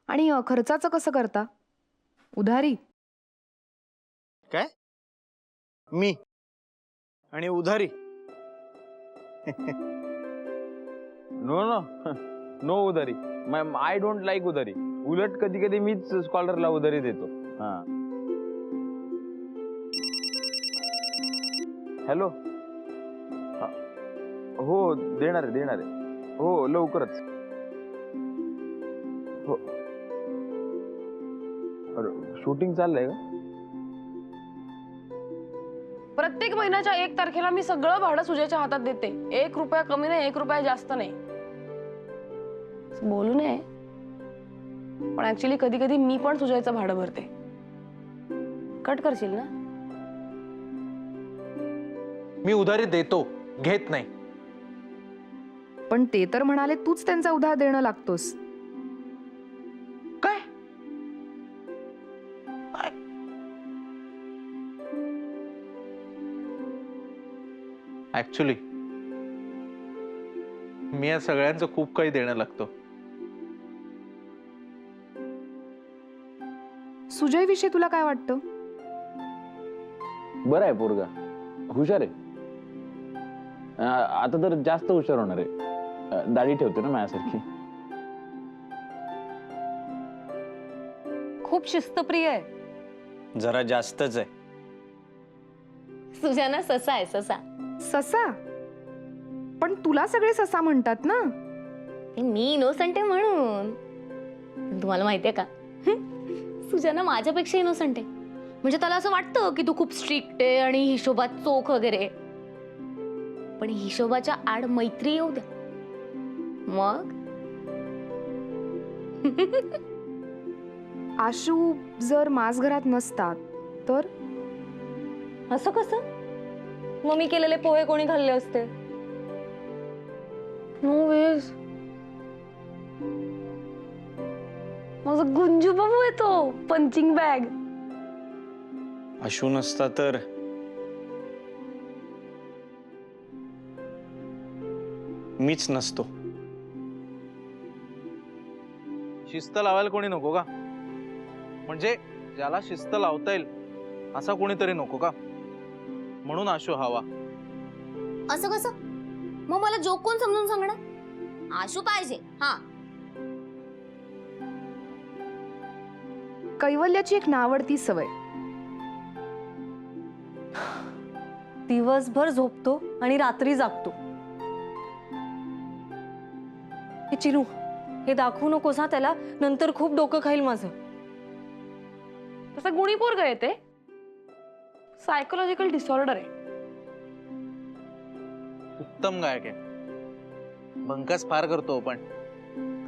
आणि खर्चाचं कसं करता? उधारी? काय? मी आणि उधारी? नो नो नो उधारी. आय डोंट लाईक उधारी. उलट कधी कधी मीच स्कॉलरला उधारी देतो. हा. हॅलो. हो देणार आहे. हो लवकरच. हो शूटिंग चाललंय का? प्रत्येक महिन्याच्या 1 तारखेला मी सगळं भाडं सुजयच्या हातात देते. 1 रुपया कमी नाही, 1 रुपया जास्त नाही. बोलू नये पण ऍक्च्युली कधी कधी मी पण सुजयचं भाडं भरते. कट करशील ना? मी उधारी देतो, घेत नाही. पण ते तर म्हणाले तूच त्यांचा उधार देणं लागतोस. काय? ऍक्च्युली मी या सगळ्यांचं खूप काही देणं लागतो. सुजय विषयी तुला काय वाटतं? बरं आहे पोरगा, हुशार आहे. आता तर जास्त हुशार होणार आहे. दाढी ठेवते ना माझ्यासारखी. खूप शिस्तप्रिय आहे. जरा जास्तच आहे. सुजाना ससा आहे, ससा. ससा? पण तुला सगळे ससा म्हणतात ना. ते मी इनोसंट आहे म्हणून. तुम्हाला माहितीये का, सुजाना माझ्यापेक्षा इनोसंट आहे. म्हणजे त्याला असं वाटतं की तू खूप स्ट्रिक्ट आहे आणि हिशोबात चोख वगैरे. पण हिशोबाच्या आड मैत्री येऊ द्या, मग आशू जर मास घरात नसतात तर? असं कसं? मग मी केलेले पोहे कोणी खाल्ले असते? No veg. माझा गुंजू बाबू येतो, पंचिंग बॅग. आशू नसता तर मीच नसतो. शिस्त लावायला कोणी नको का? म्हणजे ज्याला शिस्त लावता येईल असा कोणीतरी नको का? म्हणून आशू हवा. असं कसं? मग मला जोक कोण समजून सांगणार? आशू पाहिजे. हा, कैवल्याची एक नावडती सवय. दिवसभर झोपतो आणि रात्री जागतो. हे चिनू, हे दाखवू नकोस हा त्याला, नंतर खूप डोकं खाईल माझं. तसं गुणी पोरग आहे ते. सायकोलॉजिकल डिसऑर्डर आहे. उत्तम गायक आहे. बंकस फार करतो पण.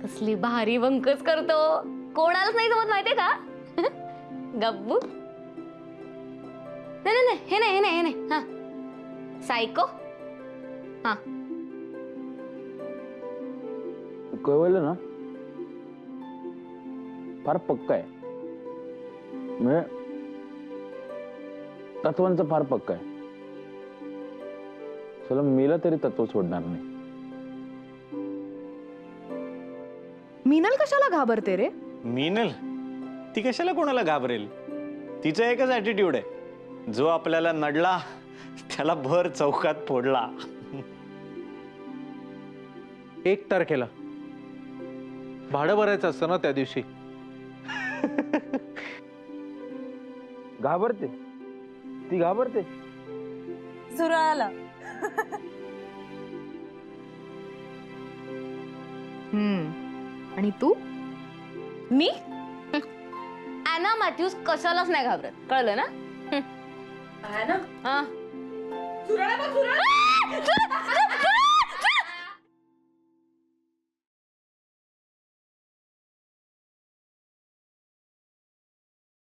कसली भारी वंकच करतो. कोणालाच नाही जमत माहितीये का? गब्बू. नाही नाही हे नाही, हे नाही, हे नाही. हा, सायको. हा, कळवलं ना, फार पक्का आहे. म्हणजे तत्वांचं फार पक्का आहे. चला मेला तरी तत्व सोडणार नाही. मीनल कशाला घाबरते रे? मीनल ती कशाला कोणाला घाबरेल? तिचा एकच ऍटिट्यूड आहे, जो आपल्याला नडला त्याला भर चौकात फोडला. 1 तारखेला भाडं भरायचं असतं ना त्या दिवशी. घाबरते ती, घाबरते. झुरळाला. आणि तू? मी ॲना मॅथ्यूज कशालाच नाही घाबरत, कळलं ना? आहे ना? हा. सुरळा बघ, सुरळा.